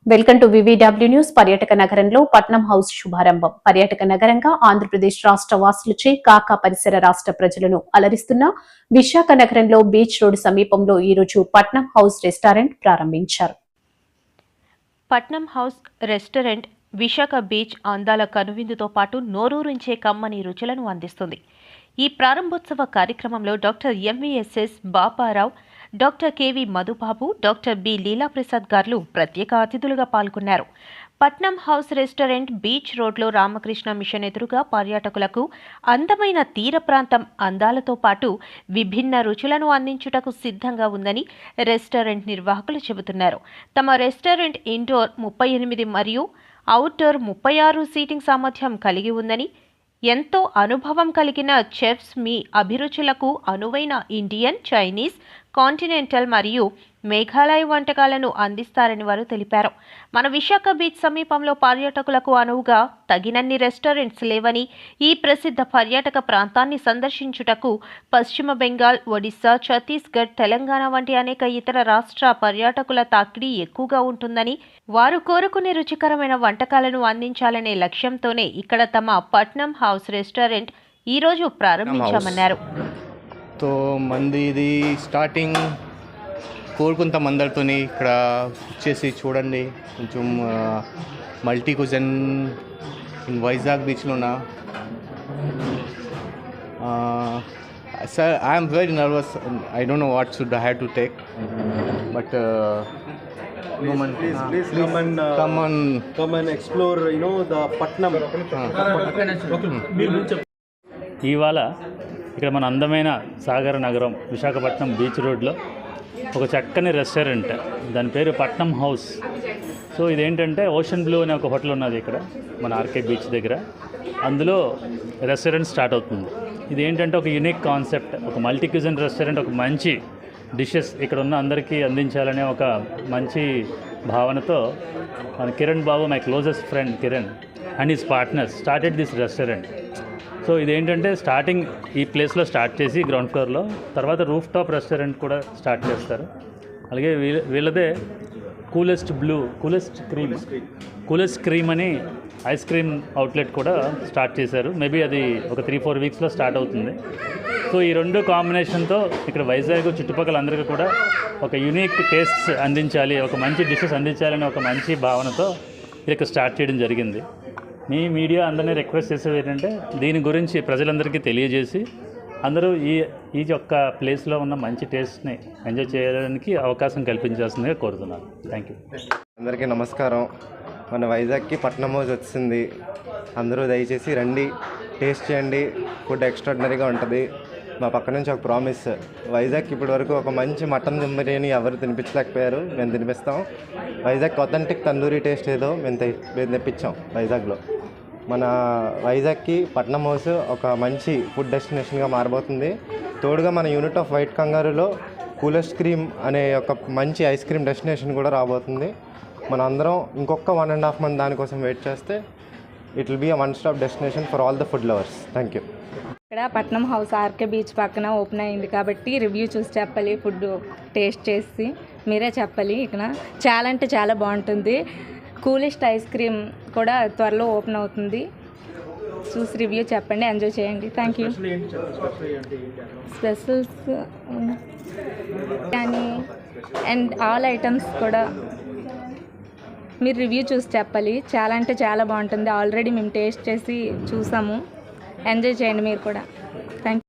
Welcome to VVW news. పర్యాటక నగరంలో పట్నం హౌస్ శుభారంభం. పర్యాటక నగరంగా ఆంధ్రప్రదేశ్ రాష్ట్ర వాసులచే కాకా పరిసర రాష్ట్ర ప్రజలను అలరిస్తున్న విశాఖ నగరంలో బీచ్ రోడ్ సమీపంలో ఈ రోజు పట్నం హౌస్ రెస్టారెంట్ ప్రారంభించారు. పట్నం హౌస్ రెస్టారెంట్ విశాఖ బీచ్ అందాల కనువిందుతో పాటు నోరూరించే కమ్మని రుచులను అందిస్తుంది. ఈ ప్రారంభోత్సవ కార్యక్రమంలో doctor MVSS Baparao, doctor KV Madhubabu, doctor B Leelaprasad గారు ప్రత్యేక అతిథులుగా పాల్గొన్నారు. పట్నం హౌస్ రెస్టారెంట్ బీచ్ రోడ్లో రామకృష్ణ మిషన్ ఎదురుగా పర్యాటకులకు అందమైన తీర ప్రాంతం అందాలతో పాటు విభిన్న రుచులను అందించుటకు సిద్ధంగా ఉందని రెస్టారెంట్ నిర్వాహకులు చెబుతున్నారు. తమ రెస్టారెంట్ ఇండోర్ 38 మరియు అవుట్డోర్ 36 సీటింగ్ సామర్థ్యం కలిగి ఉందని, ఎంతో అనుభవం కలిగిన చెఫ్స్ మీ అభిరుచులకు అనువైన ఇండియన్, చైనీస్, కాంటినెంటల్ మరియు మేఘాలయ వంటకాలను అందిస్తారని వారు తెలిపారు. మన విశాఖ బీచ్ సమీపంలో పర్యాటకులకు అనువుగా తగినన్ని రెస్టారెంట్స్ లేవని, ఈ ప్రసిద్ధ పర్యాటక ప్రాంతాన్ని సందర్శించుటకు పశ్చిమ బెంగాల్, ఒడిశా, ఛత్తీస్గఢ్, తెలంగాణ వంటి అనేక ఇతర రాష్ట్ర పర్యాటకుల తాకిడి ఎక్కువగా ఉంటుందని, వారు కోరుకునే రుచికరమైన వంటకాలను అందించాలనే లక్ష్యంతోనే ఇక్కడ తమ పట్నం హౌస్ రెస్టారెంట్ ఈరోజు ప్రారంభించామన్నారు. తో మంది ఇది స్టార్టింగ్ కోరుకుంత మందలతోని ఇక్కడ వచ్చేసి చూడండి, కొంచెం మల్టీ కుజన్ ఇన్ వైజాగ్ బీచ్లోన. Sir, I'm very nervous. I don't know what should I have to take, but please come and explore, the Patnam. ఇవాళ ఇక్కడ మన అందమైన సాగర నగరం విశాఖపట్నం బీచ్ రోడ్లో ఒక చక్కని రెస్టారెంట్, దాని పేరు పట్నం హౌస్. సో ఇదేంటంటే ఓషన్ బ్లూ అనే ఒక హోటల్ ఉన్నది ఇక్కడ మన ఆర్కే బీచ్ దగ్గర. అందులో రెస్టారెంట్ స్టార్ట్ అవుతుంది. ఇదేంటంటే ఒక యూనిక్ కాన్సెప్ట్, ఒక మల్టీ క్యూజన్ రెస్టారెంట్, ఒక మంచి డిషెస్ ఇక్కడ ఉన్న అందరికీ అందించాలనే ఒక మంచి భావనతో మన Kiran Babu, my closest friend Kiran and his partners started this restaurant. So ఇదేంటంటే స్టార్టింగ్ ఈ ప్లేస్లో స్టార్ట్ చేసి గ్రౌండ్ ఫ్లోర్లో, తర్వాత రూఫ్ టాప్ రెస్టారెంట్ కూడా స్టార్ట్ చేస్తారు. అలాగే వీళ్ళదే కూలెస్ట్ క్రీమ్ అని ఐస్ క్రీమ్ అవుట్లెట్ కూడా స్టార్ట్ చేశారు. మేబీ అది ఒక 3-4 వీక్స్లో స్టార్ట్ అవుతుంది. సో ఈ రెండు కాంబినేషన్తో ఇక్కడ వైజాగ్ చుట్టుపక్కల అందరికీ కూడా ఒక యూనిక్ టేస్ట్స్ అందించాలి, ఒక మంచి డిషెస్ అందించాలని ఒక మంచి భావనతో ఇక్కడ స్టార్ట్ చేయడం జరిగింది. మీ మీడియా అందరినీ రిక్వెస్ట్ చేసేది ఏంటంటే దీని గురించి ప్రజలందరికీ తెలియజేసి అందరూ ఈ యొక్క ప్లేస్లో ఉన్న మంచి టేస్ట్ని ఎంజాయ్ చేయడానికి అవకాశం కల్పించాల్సిందిగా కోరుతున్నాను. Thank you. అందరికీ నమస్కారం. మన వైజాగ్కి పట్నం హౌస్ వచ్చింది. అందరూ దయచేసి రండి, టేస్ట్ చేయండి. ఫుడ్ ఎక్స్ట్రాడినరీగా ఉంటుంది. మా పక్క నుంచి ఒక ప్రామిస్, వైజాగ్కి ఇప్పటి వరకు ఒక మంచి మటన్ బిర్యానీ ఎవరు తినిపించలేకపోయారు, మేము తినిపిస్తాం. వైజాగ్ అథెంటిక్ తందూరి టేస్ట్ ఏదో మేము తెప్పించాం వైజాగ్లో. మన వైజాగ్కి పట్నం హౌస్ ఒక మంచి ఫుడ్ డెస్టినేషన్గా మారబోతుంది. తోడుగా మన యూనిట్ ఆఫ్ వైట్ కంగారులో కూలెస్ట్ క్రీమ్ అనే ఒక మంచి ఐస్ క్రీమ్ డెస్టినేషన్ కూడా రాబోతుంది. మన అందరం ఇంకొక 1.5 మంత్ దానికోసం వెయిట్ చేస్తే it will be a one stop destination for all the food lovers. Thank you. ఇక్కడ పట్నం హౌస్ ఆర్కే బీచ్ పక్కన ఓపెన్ అయింది కాబట్టి రివ్యూ చూసి చెప్పాలి, ఫుడ్ టేస్ట్ చేసి మీరే చెప్పాలి. ఇక్కడ చాలా అంటే చాలా బాగుంటుంది. కూలెస్ట్ ఐస్ క్రీమ్ కూడా త్వరలో ఓపెన్ అవుతుంది. చూసి రివ్యూ చెప్పండి, ఎంజాయ్ చేయండి. Thank you. స్పెషల్స్ కానీ అండ్ ఆల్ ఐటమ్స్ కూడా మీరు రివ్యూ చూసి చెప్పాలి. చాలా అంటే చాలా బాగుంటుంది. ఆల్రెడీ మేము టేస్ట్ చేసి చూసాము. ఎంజాయ్ చేయండి మీరు కూడా. Thank you.